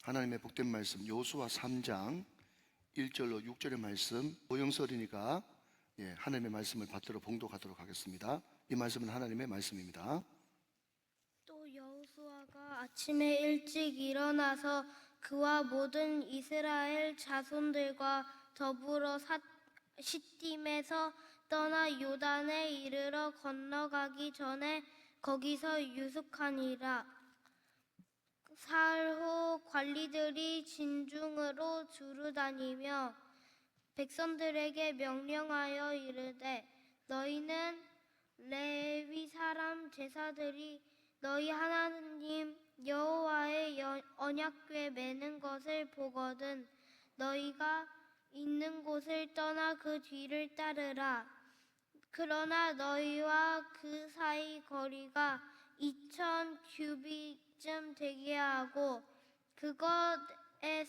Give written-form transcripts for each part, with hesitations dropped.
하나님의 복된 말씀 여호수아 3장 1절로 6절의 말씀 오영서 어린이가 하나님의 말씀을 받들어 봉독하도록 하겠습니다. 이 말씀은 하나님의 말씀입니다. 또 여호수아가 아침에 일찍 일어나서 그와 모든 이스라엘 자손들과 더불어 시딤에서 떠나 요단에 이르러 건너가기 전에 거기서 유숙하니라. 사흘 후 관리들이 진중으로 두루 다니며 백성들에게 명령하여 이르되 너희는 레위 사람 제사들이 너희 하나님 여호와의 언약궤 매는 것을 보거든 너희가 있는 곳을 떠나 그 뒤를 따르라. 그러나 너희와 그 사이 거리가 2000 규빗쯤 되게 하고 그것에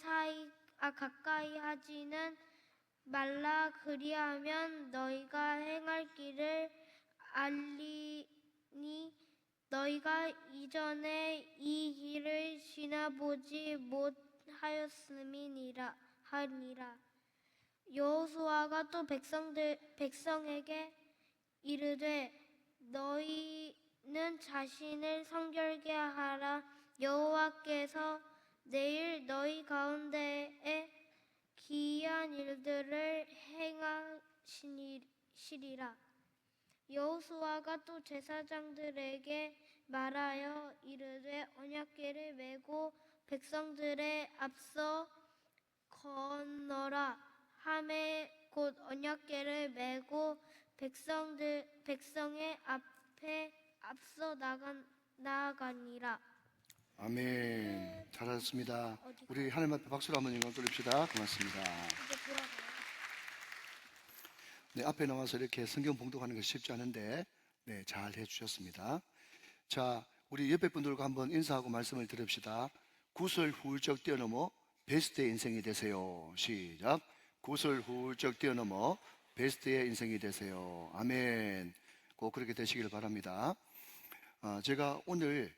가까이 하지는 말라. 그리하면 너희가 행할 길을 알리니 너희가 이전에 이 길을 지나보지 못하였음이니라 하니라. 여호수아가 또 백성에게 이르되 너희는 자신을 성결케 하라. 여호와께서 내일 너희 가운데에 기이한 일들을 행하시리라. 여호수아가 또 제사장들에게 말하여 이르되 언약궤를 메고 백성들의 앞서 건너라 하매 곧 언약궤를 메고 백성의 앞에 앞서 나아가니라. 아멘. 잘하셨습니다. 우리 하나님 앞에 박수로 한번 영광 돌립시다. 고맙습니다. 앞에 나와서 이렇게 성경 봉독하는 것이 쉽지 않은데 잘 해주셨습니다. 자, 우리 옆에 분들과 한번 인사하고 말씀을 들읍시다. 구설 훌쩍 뛰어넘어 베스트의 인생이 되세요. 시작. 구설 훌쩍 뛰어넘어 베스트의 인생이 되세요. 아멘. 꼭 그렇게 되시길 바랍니다. 제가 오늘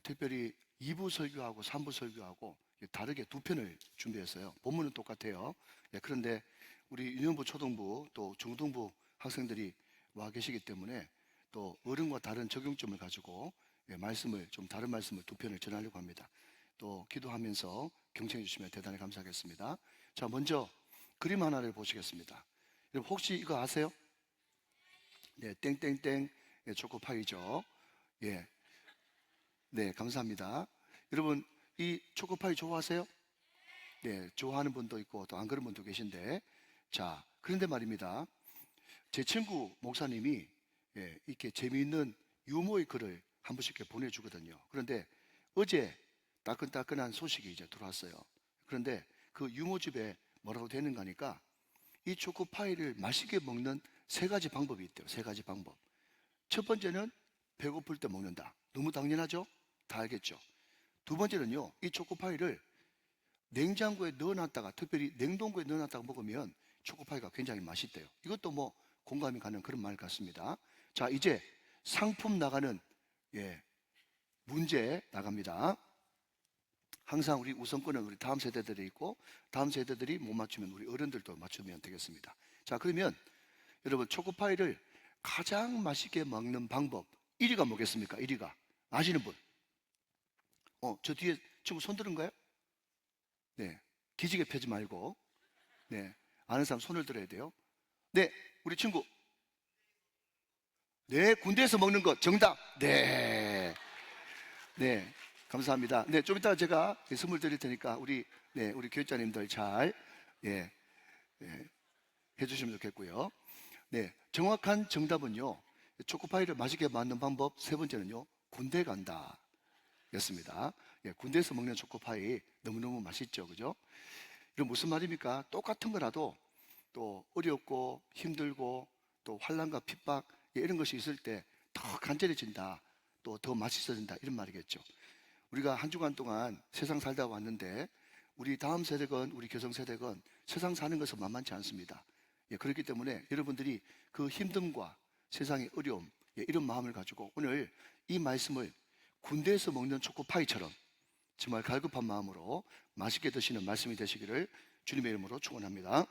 특별히 2부 설교하고 3부 설교하고 다르게 두 편을 준비했어요. 본문은 똑같아요. 그런데 우리 유년부, 초등부, 또 중등부 학생들이 와 계시기 때문에 또 어른과 다른 적용점을 가지고 말씀을 좀 다른 말씀을 두 편을 전하려고 합니다. 또 기도하면서 경청해 주시면 대단히 감사하겠습니다. 자, 먼저 그림 하나를 보시겠습니다. 여러분 혹시 이거 아세요? 땡땡땡 초코파이죠. 감사합니다. 여러분 이 초코파이 좋아하세요? 좋아하는 분도 있고 또 안 그런 분도 계신데, 자, 그런데 말입니다. 제 친구 목사님이 이렇게 재미있는 유머의 글을 한 번씩 이렇게 보내주거든요. 그런데 어제 따끈따끈한 소식이 이제 들어왔어요. 그런데 그 유머집에 뭐라고 되는가 하니까 이 초코파이를 맛있게 먹는 세 가지 방법이 있대요. 세 가지 방법. 첫 번째는 배고플 때 먹는다. 너무 당연하죠? 다 알겠죠? 두 번째는요, 이 초코파이를 냉장고에 넣어놨다가, 특별히 냉동고에 넣어놨다가 먹으면 초코파이가 굉장히 맛있대요. 이것도 뭐 공감이 가는 그런 말 같습니다. 자, 이제 상품 나가는 문제 나갑니다. 항상 우리 우선권은 우리 다음 세대들이 있고, 다음 세대들이 못 맞추면 우리 어른들도 맞추면 되겠습니다. 자, 그러면 여러분 초코파이를 가장 맛있게 먹는 방법 1위가 뭐겠습니까? 1위가 아시는 분? 저 뒤에 친구 손 들은가요? 기지개 펴지 말고 아는 사람 손을 들어야 돼요. 우리 친구 군대에서 먹는 것 정답. 감사합니다. 좀 이따가 제가 선물 드릴 테니까 우리 교육자님들 잘 해주시면 좋겠고요. 정확한 정답은요, 초코파이를 맛있게 만드는 방법 세 번째는요, 군대 간다 였습니다. 군대에서 먹는 초코파이 너무너무 맛있죠, 그죠? 이건 무슨 말입니까? 똑같은 거라도 또 어렵고 힘들고 또 환난과 핍박 이런 것이 있을 때 더 간절해진다, 또 더 맛있어진다, 이런 말이겠죠. 우리가 한 주간 동안 세상 살다 왔는데 우리 다음 세대건 우리 교성세대건 세상 사는 것은 만만치 않습니다. 그렇기 때문에 여러분들이 그 힘듦과 세상의 어려움 이런 마음을 가지고 오늘 이 말씀을 군대에서 먹는 초코파이처럼 정말 갈급한 마음으로 맛있게 드시는 말씀이 되시기를 주님의 이름으로 축원합니다.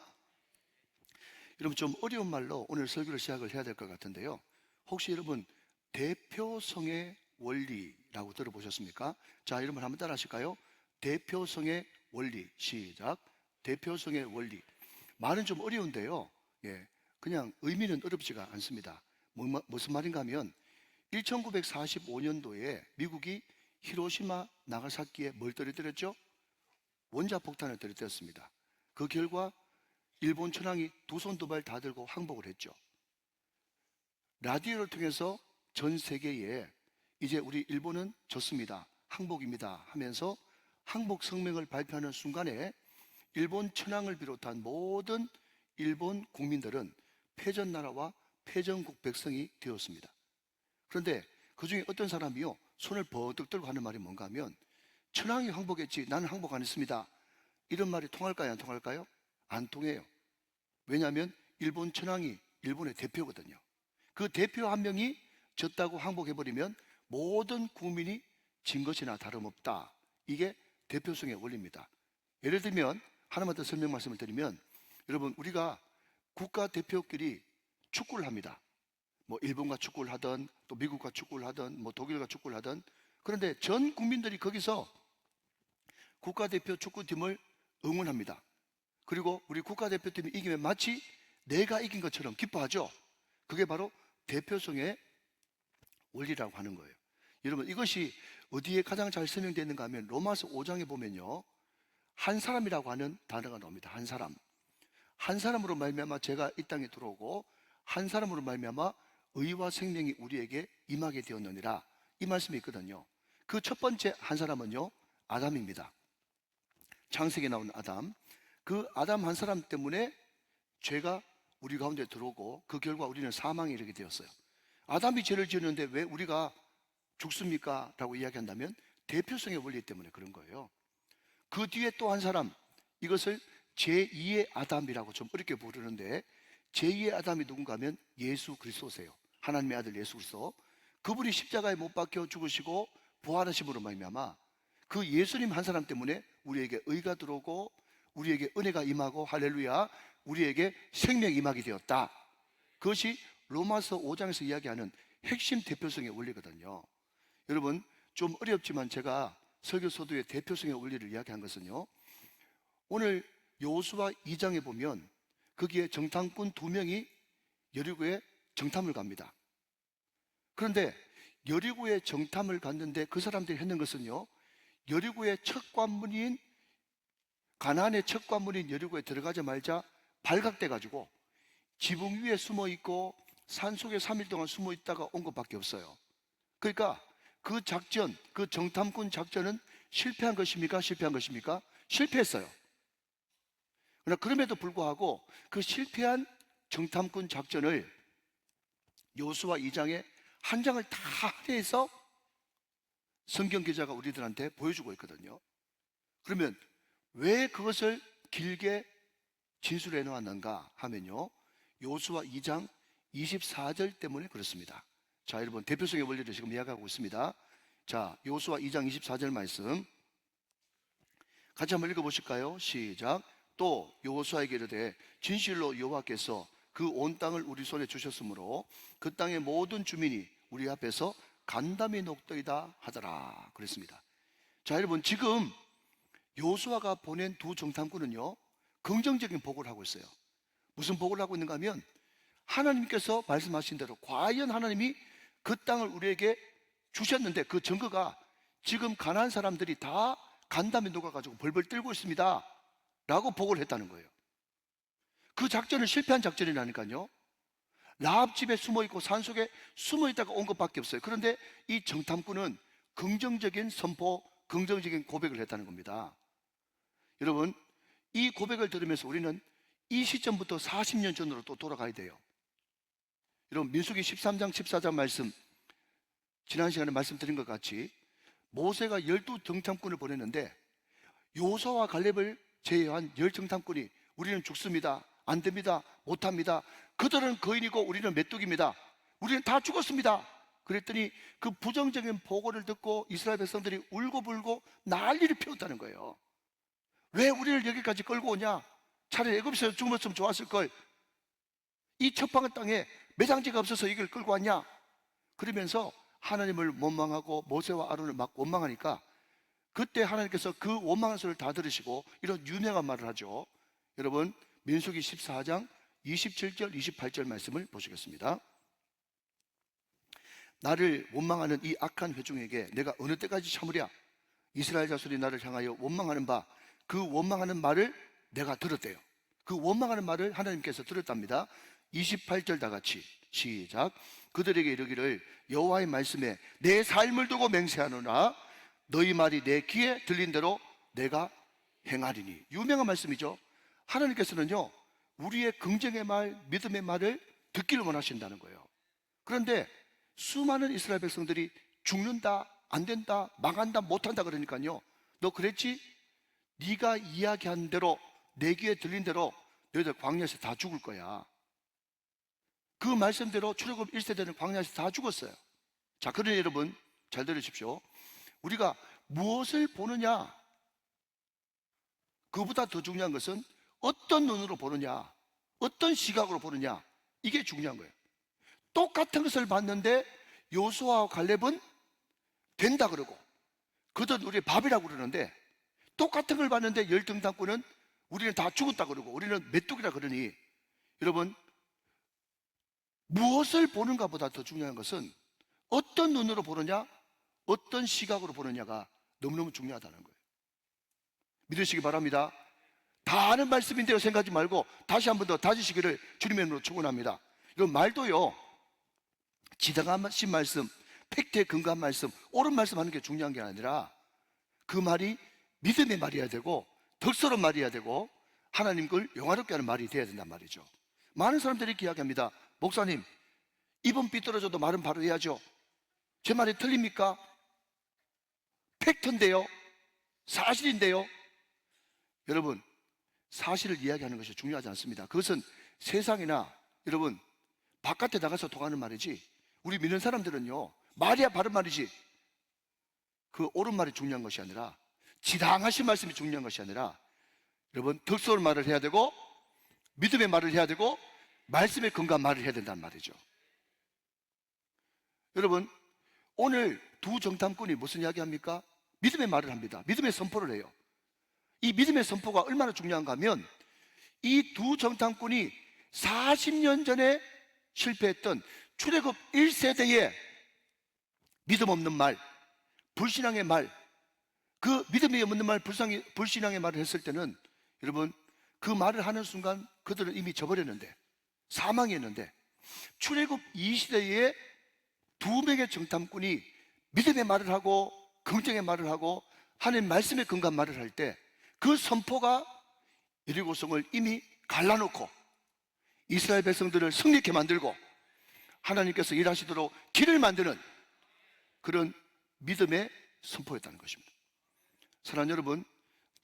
여러분, 좀 어려운 말로 오늘 설교를 시작을 해야 될 것 같은데요. 혹시 여러분 대표성의 원리라고 들어보셨습니까? 자, 여러분 한번 따라 하실까요? 대표성의 원리. 시작. 대표성의 원리. 말은 좀 어려운데요. 그냥 의미는 어렵지가 않습니다. 무슨 말인가 하면 1945년도에 미국이 히로시마 나가사키에 뭘 떨어뜨렸죠? 원자폭탄을 떨어뜨렸습니다. 그 결과 일본 천황이 두 손 두 발 다 들고 항복을 했죠. 라디오를 통해서 전 세계에 이제 우리 일본은 졌습니다, 항복입니다 하면서 항복 성명을 발표하는 순간에 일본 천황을 비롯한 모든 일본 국민들은 패전나라와 패전국 백성이 되었습니다. 그런데 그 중에 어떤 사람이요, 손을 버뜩 들고 하는 말이 뭔가 하면, 천황이 항복했지 나는 항복 안 했습니다, 이런 말이 통할까요, 안 통할까요? 안 통해요. 왜냐하면 일본 천황이 일본의 대표거든요. 그 대표 한 명이 졌다고 항복해버리면 모든 국민이 진 것이나 다름없다. 이게 대표성의 원리입니다. 예를 들면 하나만 더 설명 말씀을 드리면, 여러분 우리가 국가대표끼리 축구를 합니다. 뭐 일본과 축구를 하든 또 미국과 축구를 하든 뭐 독일과 축구를 하든, 그런데 전 국민들이 거기서 국가대표 축구팀을 응원합니다. 그리고 우리 국가대표팀이 이기면 마치 내가 이긴 것처럼 기뻐하죠. 그게 바로 대표성의 원리라고 하는 거예요. 여러분, 이것이 어디에 가장 잘 설명되어 있는가 하면 로마서 5장에 보면요, 한 사람이라고 하는 단어가 나옵니다. 한 사람. 한 사람으로 말미암아 제가 이 땅에 들어오고 한 사람으로 말미암아 의와 생명이 우리에게 임하게 되었느니라, 이 말씀이 있거든요. 그 첫 번째 한 사람은요, 아담입니다. 창세기에 나오는 아담. 그 아담 한 사람 때문에 죄가 우리 가운데 들어오고 그 결과 우리는 사망에 이르게 되었어요. 아담이 죄를 지었는데 왜 우리가 죽습니까? 라고 이야기한다면 대표성의 원리 때문에 그런 거예요. 그 뒤에 또 한 사람, 이것을 제2의 아담이라고 좀 어렵게 부르는데, 제2의 아담이 누군가 하면 예수 그리스도세요. 하나님의 아들 예수 그리스도. 그분이 십자가에 못 박혀 죽으시고 부활하심으로 말미암아 그 예수님 한 사람 때문에 우리에게 의가 들어오고 우리에게 은혜가 임하고, 할렐루야, 우리에게 생명이 임하게 되었다. 그것이 로마서 5장에서 이야기하는 핵심 대표성의 원리거든요. 여러분, 좀 어렵지만 제가 설교 소도의 대표성의 원리를 이야기한 것은요, 오늘 여호수아 2장에 보면 거기에 정탐꾼 2명이 여리고에 정탐을 갑니다. 그런데 여리고에 정탐을 갔는데 그 사람들이 했는 것은요, 여리고의 첫 관문인, 가나안의 첫 관문인 여리고에 들어가자마자 발각돼 가지고 지붕 위에 숨어 있고 산속에 3일 동안 숨어 있다가 온 것밖에 없어요. 그러니까 그 작전, 그 정탐꾼 작전은 실패한 것입니까? 실패한 것입니까? 실패했어요. 그러나 그럼에도 불구하고 그 실패한 정탐꾼 작전을 여호수아 2장에 한 장을 다 할애해서 성경 기자가 우리들한테 보여주고 있거든요. 그러면 왜 그것을 길게 진술해 놓았는가 하면요, 여호수아 2장 24절 때문에 그렇습니다. 자, 여러분 대표성의 원리를 지금 이야기하고 있습니다. 자, 여호수아 2장 24절 말씀 같이 한번 읽어보실까요? 시작. 또 여호수아에게 이르되 진실로 여호와께서 그 온 땅을 우리 손에 주셨으므로 그 땅의 모든 주민이 우리 앞에서 간담이 녹더이다 하더라 그랬습니다. 자, 여러분 지금 여호수아가 보낸 두 정탐꾼은요, 긍정적인 보고를 하고 있어요. 무슨 보고를 하고 있는가 하면, 하나님께서 말씀하신 대로 과연 하나님이 그 땅을 우리에게 주셨는데 그 증거가 지금 가나안 사람들이 다 간담이 녹아가지고 벌벌 떨고 있습니다 라고 보고를 했다는 거예요. 그 작전은 실패한 작전이라니까요. 라합 집에 숨어있고 산속에 숨어있다가 온 것밖에 없어요. 그런데 이 정탐꾼은 긍정적인 선포, 긍정적인 고백을 했다는 겁니다. 여러분, 이 고백을 들으면서 우리는 이 시점부터 40년 전으로 또 돌아가야 돼요. 여러분, 민수기 13장 14장 말씀, 지난 시간에 말씀드린 것 같이 모세가 12 정탐꾼을 보냈는데 여호수아와 갈렙을 제외한 10 정탐꾼이 우리는 죽습니다, 안 됩니다, 못합니다, 그들은 거인이고 우리는 메뚜기입니다, 우리는 다 죽었습니다 그랬더니 그 부정적인 보고를 듣고 이스라엘 백성들이 울고불고 난리를 피웠다는 거예요. 왜 우리를 여기까지 끌고 오냐? 차라리 애굽에서 죽었으면 좋았을 걸. 이 첩방의 땅에 매장지가 없어서 이걸 끌고 왔냐? 그러면서 하나님을 원망하고 모세와 아론을 막 원망하니까 그때 하나님께서 그 원망한 소리를 다 들으시고 이런 유명한 말을 하죠. 여러분, 민수기 14장 27절 28절 말씀을 보시겠습니다. 나를 원망하는 이 악한 회중에게 내가 어느 때까지 참으랴? 이스라엘 자손이 나를 향하여 원망하는 바 그 원망하는 말을 내가 들었대요. 그 원망하는 말을 하나님께서 들었답니다. 28절 다 같이 시작. 그들에게 이르기를 여호와의 말씀에 내 삶을 두고 맹세하노라. 너희 말이 내 귀에 들린 대로 내가 행하리니. 유명한 말씀이죠. 하나님께서는요, 우리의 긍정의 말, 믿음의 말을 듣기를 원하신다는 거예요. 그런데 수많은 이스라엘 백성들이 죽는다, 안 된다, 망한다, 못한다 그러니까요, 너 그랬지? 네가 이야기한 대로, 내 귀에 들린 대로 너희들 광야에서 다 죽을 거야. 그 말씀대로 출애굽 1세대는 광야에서 다 죽었어요. 자, 그러니 여러분 잘 들으십시오. 우리가 무엇을 보느냐, 그보다 더 중요한 것은 어떤 눈으로 보느냐, 어떤 시각으로 보느냐, 이게 중요한 거예요. 똑같은 것을 봤는데 요수아와 갈렙은 된다 그러고 그들은 우리 밥이라고 그러는데, 똑같은 걸 봤는데 열등당꾼은 우리는 다 죽었다 그러고 우리는 메뚜기라 그러니, 여러분, 무엇을 보는가 보다 더 중요한 것은 어떤 눈으로 보느냐, 어떤 시각으로 보느냐가 너무너무 중요하다는 거예요. 믿으시기 바랍니다. 다 아는 말씀인데요 생각하지 말고 다시 한 번 더 다지시기를 주님의 이름으로 축원합니다. 이건 말도요, 지당하신 말씀, 팩트에 근거한 말씀, 옳은 말씀 하는 게 중요한 게 아니라 그 말이 믿음의 말이어야 되고 덕스러운 말이어야 되고 하나님 걸 영화롭게 하는 말이 돼야 된단 말이죠. 많은 사람들이 이렇게 이야기합니다. 목사님, 입은 삐뚤어져도 말은 바로 해야죠. 제 말이 틀립니까? 팩트인데요, 사실인데요. 여러분, 사실을 이야기하는 것이 중요하지 않습니다. 그것은 세상이나 여러분 바깥에 나가서 통하는 말이지, 우리 믿는 사람들은요, 말이야 바른 말이지, 그 옳은 말이 중요한 것이 아니라, 지당하신 말씀이 중요한 것이 아니라, 여러분, 덕스러운 말을 해야 되고 믿음의 말을 해야 되고 말씀에 근거한 말을 해야 된다는 말이죠. 여러분, 오늘 두 정탐꾼이 무슨 이야기합니까? 믿음의 말을 합니다. 믿음의 선포를 해요. 이 믿음의 선포가 얼마나 중요한가 하면, 이 두 정탐꾼이 40년 전에 실패했던 출애굽 1세대의 믿음 없는 말, 불신앙의 말, 그 믿음이 없는 말, 불신앙의 말을 했을 때는 여러분, 그 말을 하는 순간 그들은 이미 져버렸는데, 사망했는데, 출애굽 2시대에 두 명의 정탐꾼이 믿음의 말을 하고 긍정의 말을 하고 하나님 말씀에 근거한 말을 할 때 그 선포가 여리고성을 이미 갈라놓고 이스라엘 백성들을 승리케 만들고 하나님께서 일하시도록 길을 만드는 그런 믿음의 선포였다는 것입니다. 사랑하는 여러분,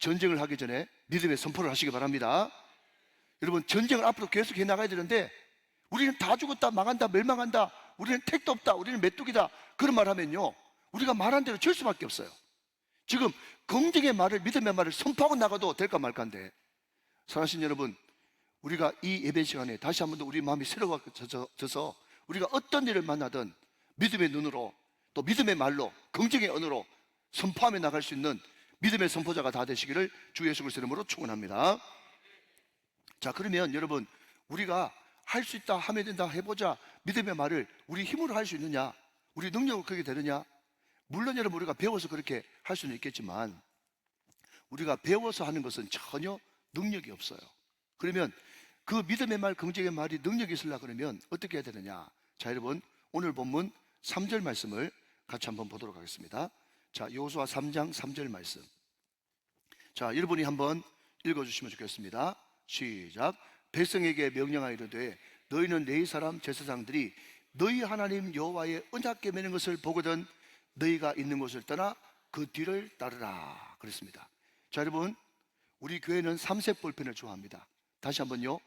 전쟁을 하기 전에 믿음의 선포를 하시기 바랍니다. 여러분, 전쟁을 앞으로 계속 해나가야 되는데 우리는 다 죽었다, 망한다, 멸망한다, 우리는 택도 없다, 우리는 메뚜기다, 그런 말 하면요, 우리가 말한 대로 질 수밖에 없어요. 지금 긍정의 말을, 믿음의 말을 선포하고 나가도 될까 말까인데, 사랑하신 여러분, 우리가 이 예배 시간에 다시 한 번 더 우리 마음이 새로워져서 우리가 어떤 일을 만나든 믿음의 눈으로, 또 믿음의 말로, 긍정의 언어로 선포하며 나갈 수 있는 믿음의 선포자가 다 되시기를 주 예수 그리스도의 이름으로 축원합니다. 자, 그러면 여러분, 우리가 할 수 있다, 하면 된다, 해보자, 믿음의 말을 우리 힘으로 할 수 있느냐, 우리 능력으로 그렇게 되느냐? 물론 여러분, 우리가 배워서 그렇게 할 수는 있겠지만 우리가 배워서 하는 것은 전혀 능력이 없어요. 그러면 그 믿음의 말, 긍정의 말이 능력이 있으려고 그러면 어떻게 해야 되느냐? 자, 여러분, 오늘 본문 3절 말씀을 같이 한번 보도록 하겠습니다. 자, 여호수아 3장 3절 말씀. 자, 여러분이 한번 읽어주시면 좋겠습니다. 시작. 백성에게 명령하여 이르되 너희는 네 사람 제사장들이 너희 하나님 여호와의 언약궤 매는 것을 보거든 너희가 있는 곳을 떠나 그 뒤를 따르라 그랬습니다. 자, 여러분, 우리 교회는 삼색 볼펜을 좋아합니다. 다시 한번요,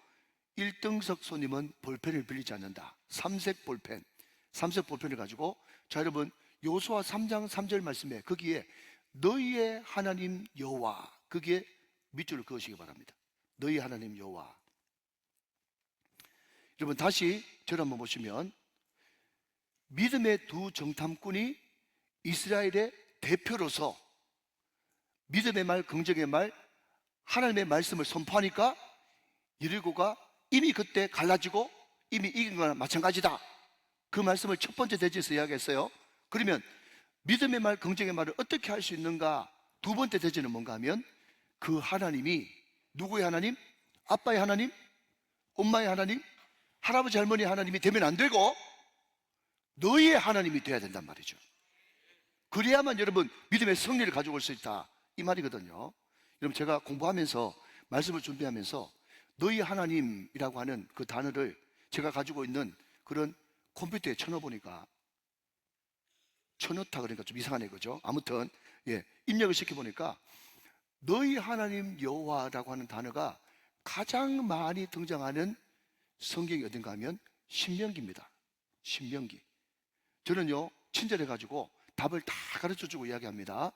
1등석 손님은 볼펜을 빌리지 않는다. 삼색 볼펜, 삼색 볼펜을 가지고, 자 여러분, 여호수아 3장 3절 말씀에 거기에 너희의 하나님 여호와, 거기에 밑줄을 그으시기 바랍니다. 너희 하나님 여호와. 여러분 다시 저를 한번 보시면, 믿음의 두 정탐꾼이 이스라엘의 대표로서 믿음의 말, 긍정의 말, 하나님의 말씀을 선포하니까 여리고가 이미 그때 갈라지고 이미 이긴 거나 마찬가지다. 그 말씀을 첫 번째 대지에서 이야기했어요. 그러면 믿음의 말, 긍정의 말을 어떻게 할 수 있는가? 두 번째 대지는 뭔가 하면, 그 하나님이 누구의 하나님? 아빠의 하나님? 엄마의 하나님? 할아버지 할머니의 하나님이 되면 안 되고 너희의 하나님이 돼야 된단 말이죠. 그래야만 여러분 믿음의 승리를 가져올 수 있다, 이 말이거든요. 여러분 제가 공부하면서, 말씀을 준비하면서 너희 하나님이라고 하는 그 단어를 제가 가지고 있는 그런 컴퓨터에 쳐넣어보니까, 쳐넣다 그러니까 좀 이상하네, 그죠? 아무튼 입력을 시켜보니까 너희 하나님 여호와라고 하는 단어가 가장 많이 등장하는 성경이 어딘가 하면 신명기입니다. 신명기. 저는요 친절해가지고 답을 다 가르쳐주고 이야기합니다.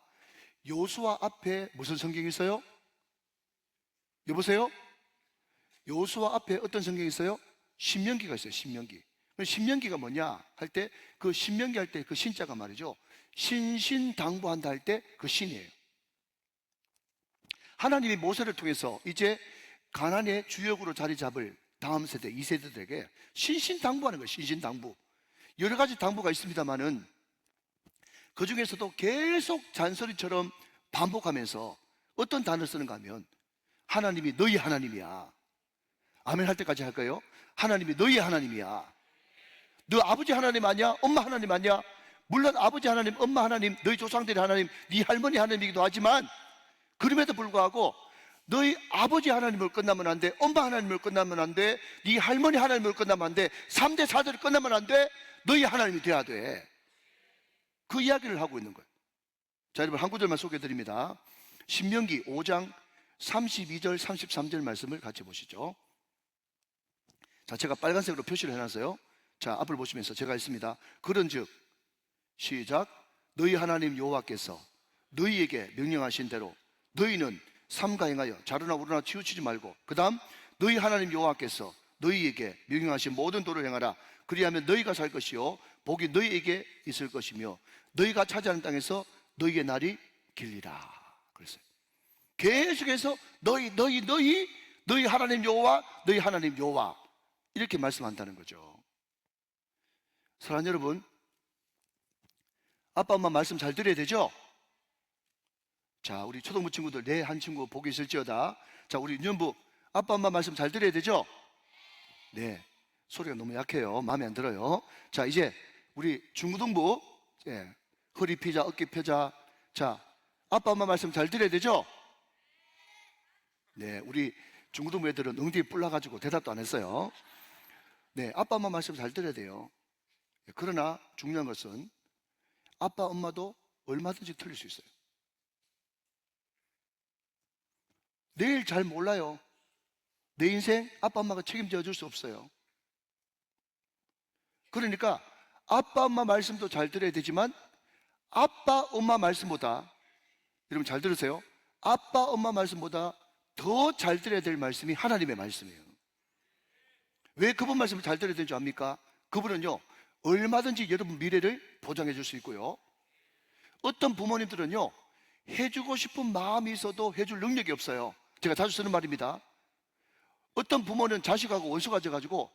여호수아 앞에 무슨 성경이 있어요? 여보세요? 여호수아 앞에 어떤 성경이 있어요? 신명기가 있어요. 신명기. 신명기가 뭐냐 할 때, 그 신명기 할 때 그 신자가 말이죠, 신신당부한다 할 때 그 신이에요. 하나님이 모세를 통해서 이제 가나안의 주역으로 자리 잡을 다음 세대, 2세대들에게 신신당부하는 거예요. 신신당부. 여러 가지 당부가 있습니다만은 그 중에서도 계속 잔소리처럼 반복하면서 어떤 단어를 쓰는가 하면, 하나님이 너희 하나님이야. 아멘 할 때까지 할까요? 하나님이 너희 하나님이야. 너 아버지 하나님 아니야? 엄마 하나님 아니야? 물론 아버지 하나님, 엄마 하나님, 너희 조상들의 하나님, 네 할머니 하나님이기도 하지만, 그럼에도 불구하고 너희 아버지 하나님을 끝나면 안 돼, 엄마 하나님을 끝나면 안 돼, 네 할머니 하나님을 끝나면 안 돼, 3대 4대를 끝나면 안 돼. 너희 하나님이 돼야 돼. 그 이야기를 하고 있는 거예요. 자 여러분 한 구절만 소개해 드립니다. 신명기 5장 32절 33절 말씀을 같이 보시죠. 자 제가 빨간색으로 표시를 해놨어요. 자 앞을 보시면서 제가 했습니다. 그런즉 시작. 너희 하나님 여호와께서 너희에게 명령하신 대로 너희는 삼가 행하여 자루나 우루나 치우치지 말고, 그 다음 너희 하나님 여호와께서 너희에게 명령하신 모든 도를 행하라. 그리하면 너희가 살 것이요 복이 너희에게 있을 것이며 너희가 차지하는 땅에서 너희의 날이 길리라. 그랬어요. 계속해서 너희 하나님 여호와, 너희 하나님 여호와, 이렇게 말씀한다는 거죠. 사랑하는 여러분, 아빠 엄마 말씀 잘 들어야 되죠? 자 우리 초등부 친구들, 내 한 친구 복이 있을지어다. 자 우리 유년부, 아빠 엄마 말씀 잘 들어야 되죠? 네, 소리가 너무 약해요. 마음에 안 들어요. 자 이제 우리 중고등부, 허리 피자, 어깨 펴자. 자 아빠 엄마 말씀 잘 들어야 되죠? 네, 우리 중고등부 애들은 엉덩이 뿔나가지고 대답도 안 했어요. 네, 아빠 엄마 말씀 잘 들어야 돼요. 그러나 중요한 것은 아빠 엄마도 얼마든지 틀릴 수 있어요. 내일 잘 몰라요. 내 인생 아빠 엄마가 책임져 줄 수 없어요. 그러니까 아빠 엄마 말씀도 잘 들어야 되지만 아빠 엄마 말씀보다, 여러분 잘 들으세요, 아빠 엄마 말씀보다 더 잘 들어야 될 말씀이 하나님의 말씀이에요. 왜 그분 말씀을 잘 들어야 되는 줄 압니까? 그분은요 얼마든지 여러분 미래를 보장해 줄 수 있고요, 어떤 부모님들은요 해주고 싶은 마음이 있어도 해줄 능력이 없어요. 제가 자주 쓰는 말입니다. 어떤 부모는 자식하고 원수가 져가지고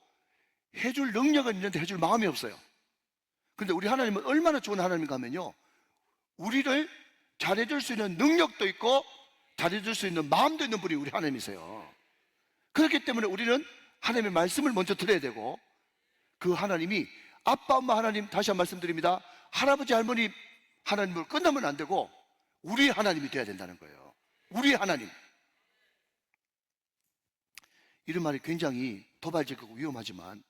해줄 능력은 있는데 해줄 마음이 없어요. 그런데 우리 하나님은 얼마나 좋은 하나님인가 하면요, 우리를 잘해줄 수 있는 능력도 있고 잘해줄 수 있는 마음도 있는 분이 우리 하나님이세요. 그렇기 때문에 우리는 하나님의 말씀을 먼저 들어야 되고, 그 하나님이 아빠 엄마 하나님, 다시 한 번 말씀드립니다, 할아버지 할머니 하나님을 끝나면 안 되고 우리 하나님이 돼야 된다는 거예요. 우리 하나님. 이런 말이 굉장히 도발적이고 위험하지만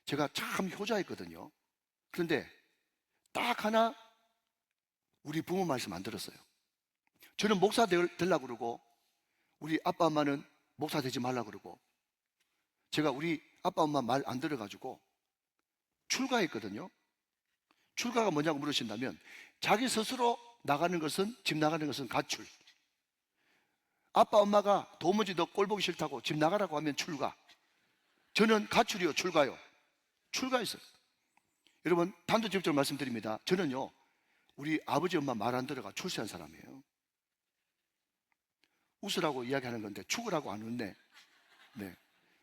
제가 참 효자였거든요. 그런데 딱 하나 우리 부모 말씀 안 들었어요. 저는 목사 되려고 그러고 우리 아빠 엄마는 목사 되지 말라고 그러고, 제가 우리 아빠 엄마 말 안 들어가지고 출가했거든요. 출가가 뭐냐고 물으신다면 자기 스스로 나가는 것은, 집 나가는 것은 가출. 아빠 엄마가 도무지 너 꼴 보기 싫다고 집 나가라고 하면 출가. 저는 가출이요 출가요? 출가했어요. 여러분 단도직입적으로 말씀드립니다. 저는요 우리 아버지 엄마 말 안 들어가 출세한 사람이에요. 웃으라고 이야기하는 건데 죽으라고 안 웃네. 네.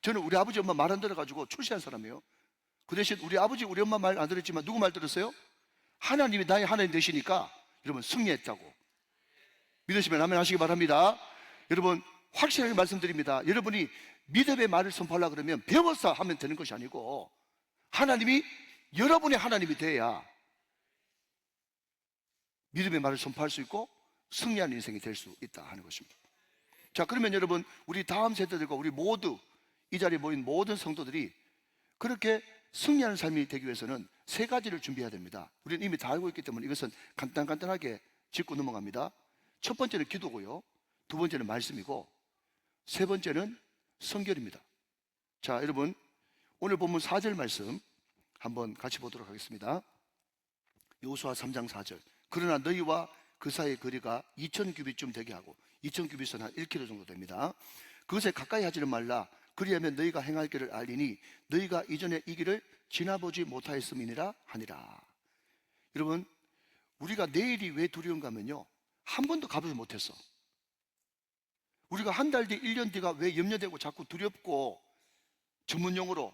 저는 우리 아버지 엄마 말 안 들어가지고 출세한 사람이에요. 그 대신 우리 아버지 우리 엄마 말 안 들었지만 누구 말 들었어요? 하나님이 나의 하나님 되시니까 여러분 승리했다고 믿으시면 아멘 하시기 바랍니다. 여러분 확실하게 말씀드립니다. 여러분이 믿음의 말을 선포하려고 그러면 배워서 하면 되는 것이 아니고 하나님이 여러분의 하나님이 돼야 믿음의 말을 선포할 수 있고 승리하는 인생이 될 수 있다 하는 것입니다. 자, 그러면 여러분 우리 다음 세대들과 우리 모두 이 자리에 모인 모든 성도들이 그렇게 승리하는 삶이 되기 위해서는 세 가지를 준비해야 됩니다. 우리는 이미 다 알고 있기 때문에 이것은 간단하게 짚고 넘어갑니다. 첫 번째는 기도고요, 두 번째는 말씀이고, 세 번째는 성결입니다. 자, 여러분 오늘 본문 4절 말씀 한번 같이 보도록 하겠습니다. 여호수아 3장 4절. 그러나 너희와 그 사이의 거리가 2000규빗쯤 되게 하고, 2000규빗은 한 1km 정도 됩니다. 그것에 가까이 하지는 말라. 그리하면 너희가 행할 길을 알리니 너희가 이전에 이 길을 지나보지 못하였음이니라 하니라. 여러분 우리가 내일이 왜 두려운가 하면요, 한 번도 가보지 못했어. 우리가 한 달 뒤, 1년 뒤가 왜 염려되고 자꾸 두렵고, 전문용어로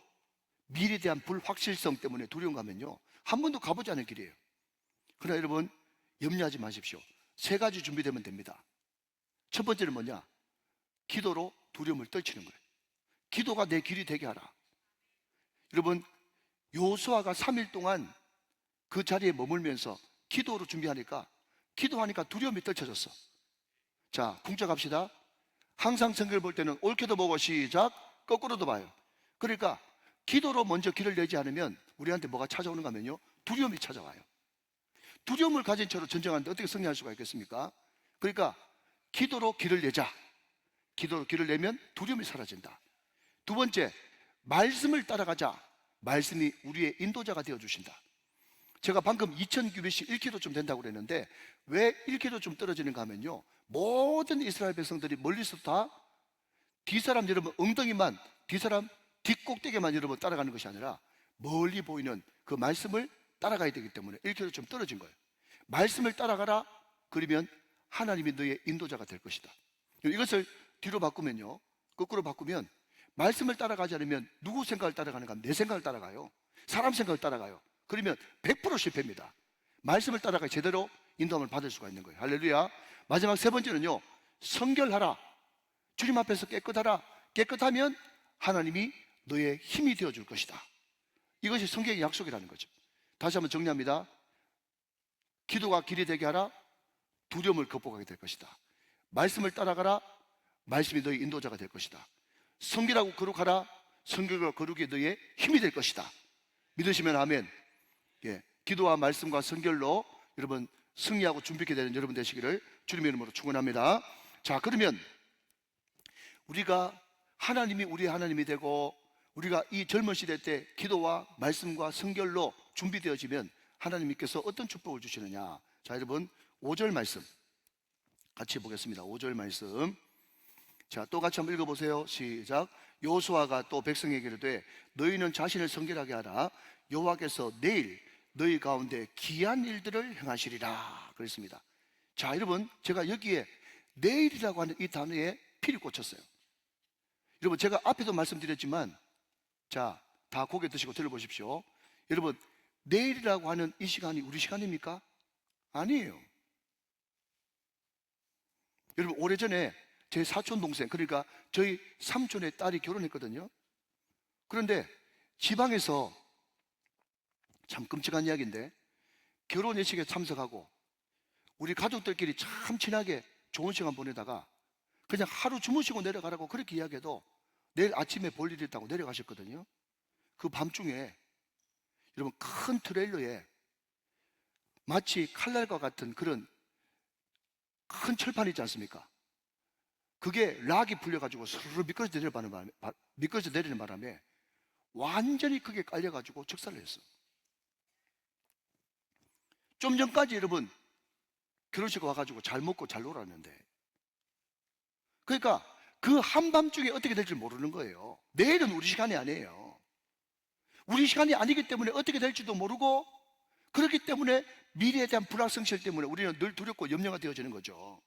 미래에 대한 불확실성 때문에 두려운가 하면요, 한 번도 가보지 않은 길이에요. 그러나 여러분 염려하지 마십시오. 세 가지 준비되면 됩니다. 첫 번째는 뭐냐? 기도로 두려움을 떨치는 거예요. 기도가 내 길이 되게 하라. 여러분 여호수아가 3일 동안 그 자리에 머물면서 기도로 준비하니까, 기도하니까 두려움이 떨쳐졌어. 자, 궁짝합시다. 항상 성경을 볼 때는 옳게도 보고 시작, 거꾸로도 봐요. 그러니까 기도로 먼저 길을 내지 않으면 우리한테 뭐가 찾아오는가 하면요, 두려움이 찾아와요. 두려움을 가진 채로 전쟁하는데 어떻게 승리할 수가 있겠습니까? 그러니까 기도로 길을 내자. 기도로 길을 내면 두려움이 사라진다. 두 번째, 말씀을 따라가자. 말씀이 우리의 인도자가 되어주신다. 제가 방금 2000규빗이 1km쯤 된다고 그랬는데 왜 1km쯤 떨어지는가 하면요, 모든 이스라엘 백성들이 멀리서 다 뒷사람 여러분 엉덩이만, 뒷사람 뒷꼭대기만 여러분 따라가는 것이 아니라 멀리 보이는 그 말씀을 따라가야 되기 때문에 1km쯤 떨어진 거예요. 말씀을 따라가라. 그러면 하나님이 너의 인도자가 될 것이다. 이것을 뒤로 바꾸면요, 거꾸로 바꾸면 말씀을 따라가지 않으면 누구 생각을 따라가는가 하면 내 생각을 따라가요. 사람 생각을 따라가요. 그러면 100% 실패입니다. 말씀을 따라가 제대로 인도함을 받을 수가 있는 거예요. 할렐루야. 마지막 세 번째는요, 성결하라. 주님 앞에서 깨끗하라. 깨끗하면 하나님이 너의 힘이 되어줄 것이다. 이것이 성경의 약속이라는 거죠. 다시 한번 정리합니다. 기도가 길이 되게 하라. 두려움을 극복하게 될 것이다. 말씀을 따라가라. 말씀이 너의 인도자가 될 것이다. 성결하고 거룩하라. 성결과 거룩이 너의 힘이 될 것이다. 믿으시면 아멘. 예, 기도와 말씀과 성결로 여러분 승리하고 준비하게 되는 여러분 되시기를 주님의 이름으로 축원합니다. 자, 그러면 우리가 하나님이 우리의 하나님이 되고 우리가 이 젊은 시대 때 기도와 말씀과 성결로 준비되어지면 하나님께서 어떤 축복을 주시느냐. 자, 여러분 5절 말씀 같이 보겠습니다. 5절 말씀. 자, 또 같이 한번 읽어보세요. 시작. 여호수아가 또 백성에게 이르되 너희는 자신을 성결하게 하라. 여호와께서 내일 너희 가운데 기이한 일들을 행하시리라 그랬습니다. 자, 여러분 제가 여기에 내일이라고 하는 이 단어에 피를 꽂혔어요. 여러분 제가 앞에도 말씀드렸지만, 자, 다 고개 드시고 들어보십시오. 여러분 내일이라고 하는 이 시간이 우리 시간입니까? 아니에요. 여러분 오래전에 제 사촌 동생, 그러니까 저희 삼촌의 딸이 결혼했거든요. 그런데 지방에서, 참 끔찍한 이야기인데, 결혼 예식에 참석하고 우리 가족들끼리 참 친하게 좋은 시간 보내다가 그냥 하루 주무시고 내려가라고 그렇게 이야기해도 내일 아침에 볼 일이 있다고 내려가셨거든요. 그 밤중에 여러분 큰 트레일러에 마치 칼날과 같은 그런 큰 철판 있지 않습니까? 그게 락이 풀려가지고 스르르 미끄러져 내리는 바람에 완전히 크게 깔려가지고 직사를 했어. 좀 전까지 여러분 결혼식 와가지고 잘 먹고 잘 놀았는데, 그러니까 그 한밤중에 어떻게 될지 모르는 거예요. 내일은 우리 시간이 아니에요. 우리 시간이 아니기 때문에 어떻게 될지도 모르고, 그렇기 때문에 미래에 대한 불확성실 때문에 우리는 늘 두렵고 염려가 되어지는 거죠.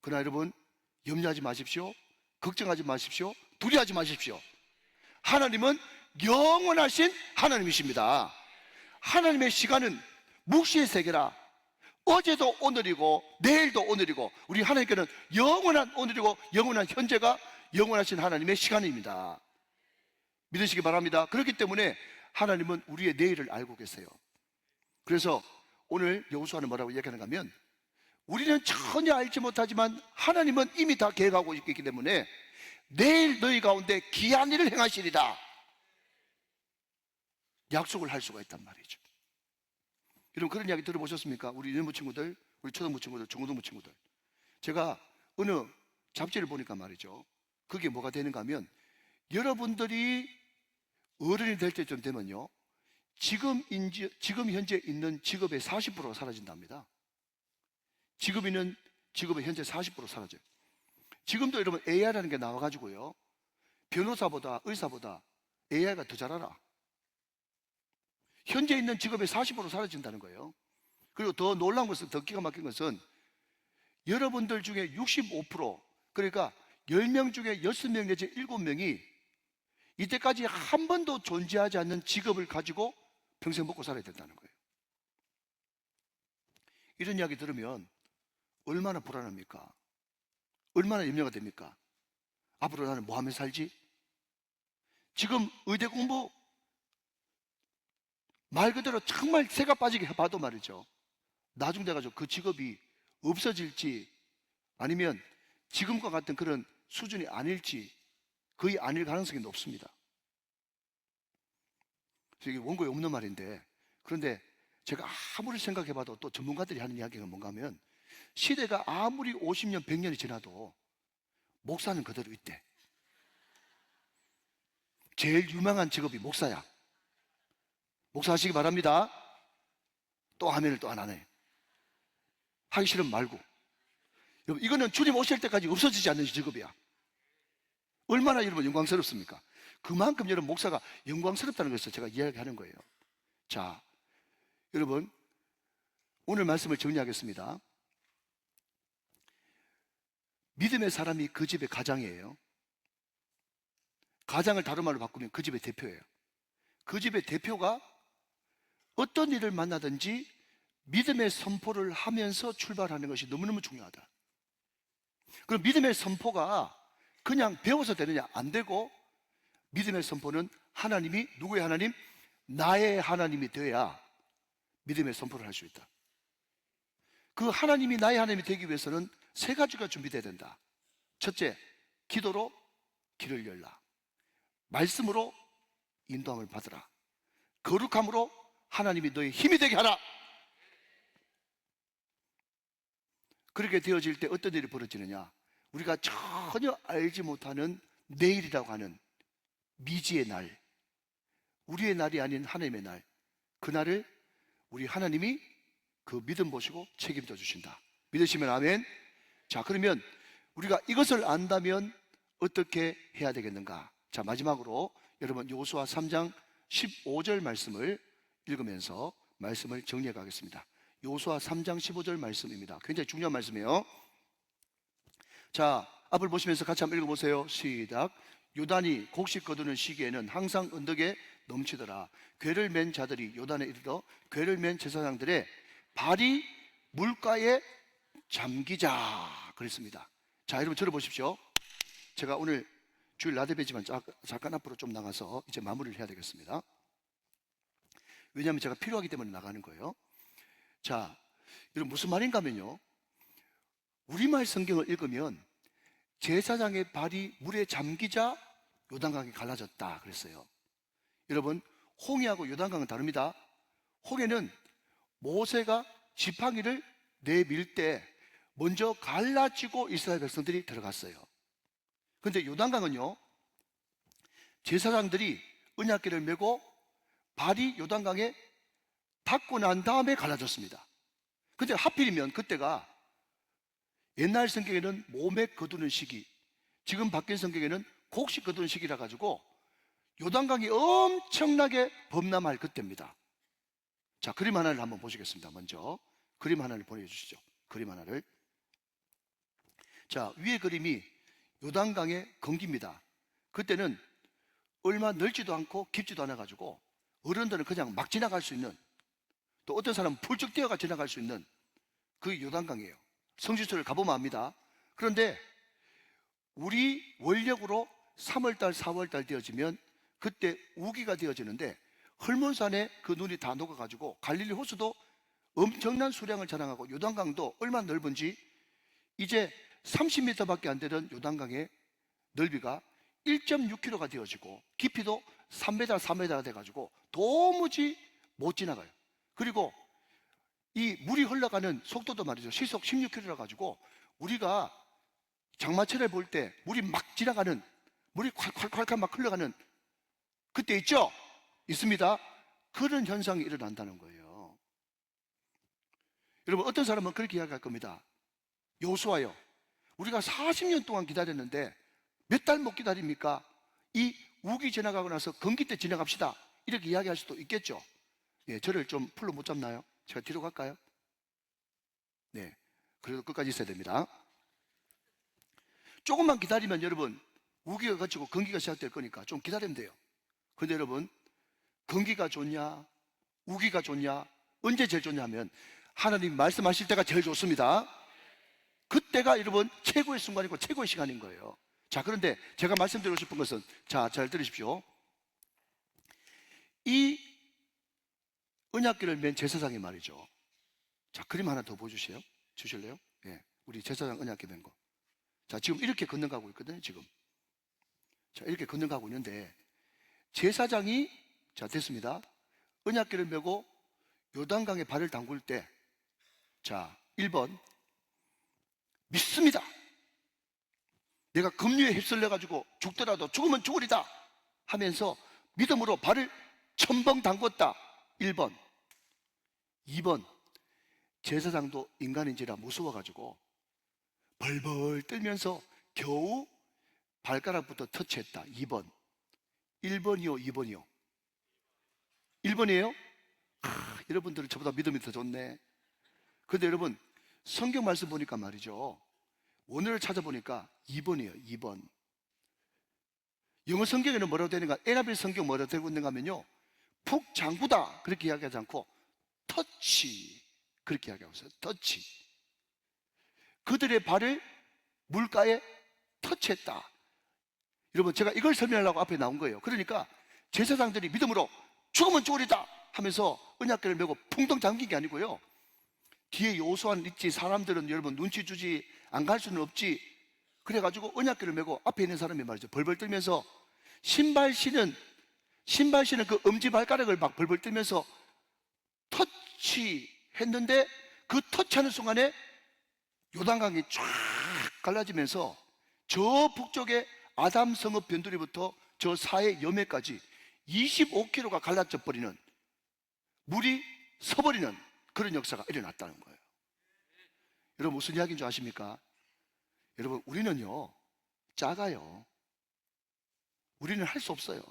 그러나 여러분, 염려하지 마십시오. 걱정하지 마십시오. 두려워하지 마십시오. 하나님은 영원하신 하나님이십니다. 하나님의 시간은 묵시의 세계라. 어제도 오늘이고 내일도 오늘이고, 우리 하나님께는 영원한 오늘이고 영원한 현재가 영원하신 하나님의 시간입니다. 믿으시기 바랍니다. 그렇기 때문에 하나님은 우리의 내일을 알고 계세요. 그래서 오늘 여호수아는 뭐라고 이야기하는가 하면, 우리는 전혀 알지 못하지만 하나님은 이미 다 계획하고 있기 때문에 내일 너희 가운데 기이한 일을 행하시리라 약속을 할 수가 있단 말이죠. 여러분, 그런 이야기 들어보셨습니까? 우리 유년부 친구들, 우리 초등부 친구들, 중고등부 친구들. 제가 어느 잡지를 보니까 말이죠, 그게 뭐가 되는가 하면, 여러분들이 어른이 될 때쯤 되면요, 지금 현재 있는 직업의 40%가 사라진답니다. 지금 있는 직업의 현재 40% 사라져요. 지금도 여러분 AI라는 게 나와가지고요, 변호사보다 의사보다 AI가 더 잘 알아. 현재 있는 직업의 40% 사라진다는 거예요. 그리고 더 놀라운 것은, 더 기가 막힌 것은, 여러분들 중에 65%, 그러니까 10명 중에 6명 내지 7명이 이때까지 한 번도 존재하지 않는 직업을 가지고 평생 먹고 살아야 된다는 거예요. 이런 이야기 들으면 얼마나 불안합니까? 얼마나 염려가 됩니까? 앞으로 나는 뭐 하며 살지? 지금 의대 공부 말 그대로 정말 새가 빠지게 해봐도 말이죠, 나중 돼가지고 그 직업이 없어질지 아니면 지금과 같은 그런 수준이 아닐지, 거의 아닐 가능성이 높습니다. 이게 원고에 없는 말인데, 그런데 제가 아무리 생각해봐도 또 전문가들이 하는 이야기가 뭔가 하면, 시대가 아무리 50년, 100년이 지나도 목사는 그대로 있대. 제일 유명한 직업이 목사야. 목사 하시기 바랍니다. 또 아멘을 또 안 하네. 하기 싫으면 말고. 여러분, 이거는 주님 오실 때까지 없어지지 않는 직업이야. 얼마나 여러분 영광스럽습니까? 그만큼 여러분 목사가 영광스럽다는 것을 제가 이야기하는 거예요. 자, 여러분, 오늘 말씀을 정리하겠습니다. 믿음의 사람이 그 집의 가장이에요. 가장을 다른 말로 바꾸면 그 집의 대표예요. 그 집의 대표가 어떤 일을 만나든지 믿음의 선포를 하면서 출발하는 것이 너무너무 중요하다. 그럼 믿음의 선포가 그냥 배워서 되느냐? 안 되고, 믿음의 선포는 하나님이, 누구의 하나님? 나의 하나님이 되어야 믿음의 선포를 할 수 있다. 그 하나님이 나의 하나님이 되기 위해서는 세 가지가 준비돼야 된다. 첫째, 기도로 길을 열라. 말씀으로 인도함을 받으라. 거룩함으로 하나님이 너의 힘이 되게 하라. 그렇게 되어질 때 어떤 일이 벌어지느냐? 우리가 전혀 알지 못하는 내일이라고 하는 미지의 날, 우리의 날이 아닌 하나님의 날, 그날을 우리 하나님이 그 믿음 보시고 책임져 주신다. 믿으시면 아멘. 자, 그러면 우리가 이것을 안다면 어떻게 해야 되겠는가? 자, 마지막으로 여러분 여호수아 3장 15절 말씀을 읽으면서 말씀을 정리해 가겠습니다. 여호수아 3장 15절 말씀입니다. 굉장히 중요한 말씀이에요. 자, 앞을 보시면서 같이 한번 읽어보세요. 시작. 요단이 곡식 거두는 시기에는 항상 언덕에 넘치더라. 궤를 맨 자들이 요단에 이르러 궤를 맨 제사장들의 발이 물가에 잠기자 그랬습니다. 자, 여러분 들어보십시오. 제가 오늘 주일 라데베지만 잠깐 앞으로 좀 나가서 이제 마무리를 해야 되겠습니다. 왜냐하면 제가 필요하기 때문에 나가는 거예요. 자, 여러분 무슨 말인가 하면요, 우리말 성경을 읽으면 제사장의 발이 물에 잠기자 요단강이 갈라졌다 그랬어요. 여러분, 홍해하고 요단강은 다릅니다. 홍해는 모세가 지팡이를 내밀 때 먼저 갈라지고 이스라엘 백성들이 들어갔어요. 그런데 요단강은요, 제사장들이 언약궤를 메고 발이 요단강에 닫고 난 다음에 갈라졌습니다. 근데 하필이면 그때가 옛날 성경에는 몸에 거두는 시기, 지금 바뀐 성경에는 곡식 거두는 시기라 가지고 요단강이 엄청나게 범람할 그때입니다. 자, 그림 하나를 한번 보시겠습니다. 먼저 그림 하나를 보내주시죠. 그림 하나를. 자, 위에 그림이 요단강의 건기입니다. 그때는 얼마 넓지도 않고 깊지도 않아 가지고 어른들은 그냥 막 지나갈 수 있는, 또 어떤 사람은 훌쩍 뛰어가 지나갈 수 있는 그 요단강이에요. 성지순례를 가보면 압니다. 그런데 우리 원력으로 3월달 4월달 되어지면 그때 우기가 되어지는데 헐몬산에 그 눈이 다 녹아가지고 갈릴리 호수도 엄청난 수량을 자랑하고 요단강도 얼마나 넓은지 이제 30m밖에 안 되던 요단강의 넓이가 1.6km가 되어지고 깊이도 3m, 3m가 돼가지고 도무지 못 지나가요. 그리고 이 물이 흘러가는 속도도 말이죠. 시속 16km라 가지고 우리가 장마철에 볼 때 물이 막 지나가는, 물이 콸콸콸콸 막 흘러가는 그때 있죠? 있습니다. 그런 현상이 일어난다는 거예요. 여러분, 어떤 사람은 그렇게 이야기할 겁니다. 여호수아요, 우리가 40년 동안 기다렸는데 몇 달 못 기다립니까? 이 우기 지나가고 나서 건기 때 지나갑시다, 이렇게 이야기할 수도 있겠죠. 예, 저를 좀 풀로 못 잡나요? 제가 뒤로 갈까요? 네, 그래도 끝까지 있어야 됩니다. 조금만 기다리면 여러분 우기가 거치고 건기가 시작될 거니까 좀 기다리면 돼요. 근데 여러분, 건기가 좋냐 우기가 좋냐, 언제 제일 좋냐 하면 하나님 말씀하실 때가 제일 좋습니다. 그때가 여러분 최고의 순간이고 최고의 시간인 거예요. 자, 그런데 제가 말씀드리고 싶은 것은, 자, 잘 들으십시오. 이 언약궤를 맨 제사장이 말이죠. 자, 그림 하나 더 보여주세요. 주실래요? 예, 우리 제사장 언약궤 맨 거. 자, 지금 이렇게 건너가고 있거든요. 지금. 자, 이렇게 건너가고 있는데 제사장이, 자, 됐습니다. 언약궤를 메고 요단강에 발을 담글 때, 자, 1번 믿습니다. 내가 급류에 휩쓸려 가지고 죽더라도 죽으면 죽으리다 하면서 믿음으로 발을 첨벙 담궜다. 1번. 2번, 제사장도 인간인지라 무서워가지고 벌벌 떨면서 겨우 발가락부터 터치했다. 2번. 1번이요 2번이요? 1번이에요? 여러분들은 저보다 믿음이 더 좋네. 그런데 여러분, 성경 말씀 보니까 말이죠, 원어를 찾아보니까 2번이에요 2번. 영어 성경에는 뭐라고 되는가, NIV 성경 뭐라고 되고 있는가 하면요, 푹 잠그다 그렇게 이야기하지 않고 터치 그렇게 이야기하고 있어요. 터치. 그들의 발을 물가에 터치했다. 여러분, 제가 이걸 설명하려고 앞에 나온 거예요. 그러니까 제사장들이 믿음으로 죽으면 죽으리다 하면서 언약궤를 메고 풍덩 잠긴 게 아니고요, 뒤에 여호수아는 있지, 사람들은 여러분 눈치 주지, 안 갈 수는 없지, 그래가지고 언약궤를 메고 앞에 있는 사람이 말이죠, 벌벌 떨면서 신발 신은 그 엄지발가락을 막 벌벌 떨면서 터치했는데 그 터치하는 순간에 요단강이 쫙 갈라지면서 저 북쪽에 아담 성읍 변두리부터 저 사해 여매까지 25km가 갈라져 버리는, 물이 서버리는 그런 역사가 일어났다는 거예요. 여러분, 무슨 이야기인 줄 아십니까? 여러분, 우리는요 작아요. 우리는 할 수 없어요.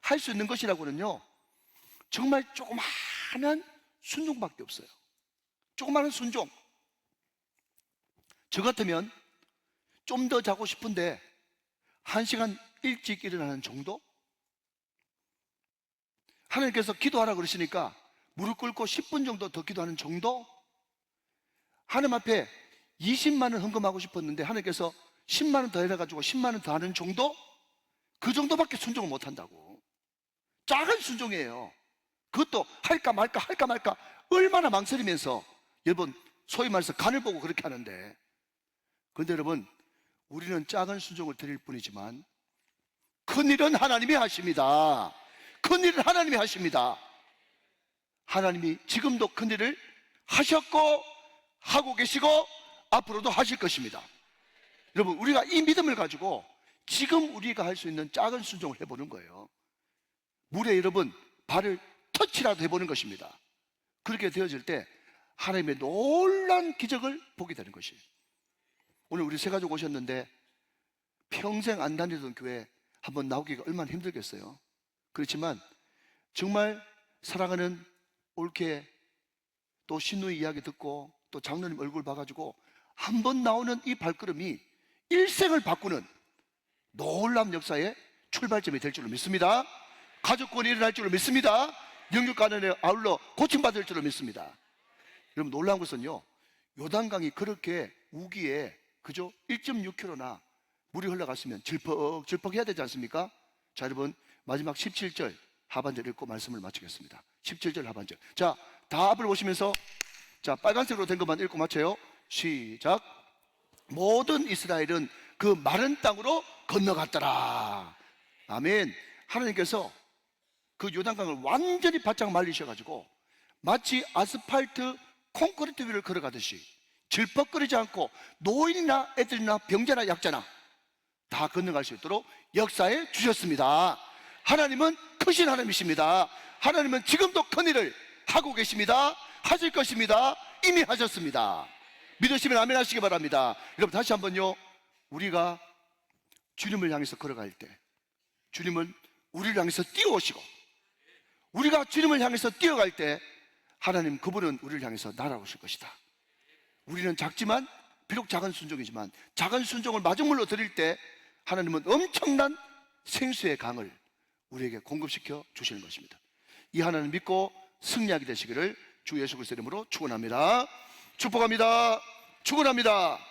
할 수 있는 것이라고는요 정말 조그마한 순종밖에 없어요. 조그마한 순종. 저 같으면 좀 더 자고 싶은데 1시간 일찍 일어나는 정도? 하나님께서 기도하라 그러시니까 무릎 꿇고 10분 정도 더 기도하는 정도? 하나님 앞에 20만 원 헌금하고 싶었는데 하나님께서 10만 원 더 해가지고 10만 원 더 하는 정도? 그 정도밖에 순종을 못 한다고. 작은 순종이에요. 그것도 할까 말까 얼마나 망설이면서, 여러분, 소위 말해서 간을 보고 그렇게 하는데, 그런데 여러분, 우리는 작은 순종을 드릴 뿐이지만 큰일은 하나님이 하십니다. 큰일은 하나님이 하십니다. 하나님이 지금도 큰일을 하셨고 하고 계시고 앞으로도 하실 것입니다. 여러분, 우리가 이 믿음을 가지고 지금 우리가 할 수 있는 작은 순종을 해보는 거예요. 물에 여러분 발을 터치라도 해보는 것입니다. 그렇게 되어질 때 하나님의 놀라운 기적을 보게 되는 것이에요. 오늘 우리 세 가족 오셨는데 평생 안 다니던 교회 한번 나오기가 얼마나 힘들겠어요. 그렇지만 정말 사랑하는 올케 또 신우의 이야기 듣고 또 장로님 얼굴 봐가지고 한 번 나오는 이 발걸음이 일생을 바꾸는 놀라운 역사의 출발점이 될 줄로 믿습니다. 가족권이 일어날 줄로 믿습니다. 영육 가난에 아울러 고침받을 줄로 믿습니다. 여러분, 놀라운 것은요, 요단강이 그렇게 우기에 그죠? 1.6km나 물이 흘러갔으면 질퍽질퍽 해야 되지 않습니까? 자, 여러분, 마지막 17절 하반절 읽고 말씀을 마치겠습니다. 17절 하반절. 자, 다 앞을 보시면서 자, 빨간색으로 된 것만 읽고 마쳐요. 시작. 모든 이스라엘은 그 마른 땅으로 건너갔더라. 아멘. 하나님께서 그 요단강을 완전히 바짝 말리셔가지고 마치 아스팔트 콘크리트 위를 걸어가듯이 질퍽거리지 않고 노인이나 애들이나 병자나 약자나 다 건너갈 수 있도록 역사해 주셨습니다. 하나님은 크신 하나님이십니다. 하나님은 지금도 큰 일을 하고 계십니다. 하실 것입니다. 이미 하셨습니다. 믿으시면 아멘 하시기 바랍니다. 여러분, 다시 한번요, 우리가 주님을 향해서 걸어갈 때 주님은 우리를 향해서 뛰어오시고 우리가 주님을 향해서 뛰어갈 때 하나님 그분은 우리를 향해서 날아오실 것이다. 우리는 작지만 비록 작은 순종이지만 작은 순종을 마중물로 드릴 때 하나님은 엄청난 생수의 강을 우리에게 공급시켜 주시는 것입니다. 이 하나님 믿고 승리하게 되시기를 주 예수 그리스도의 이름으로 축원합니다. 축복합니다. 축원합니다.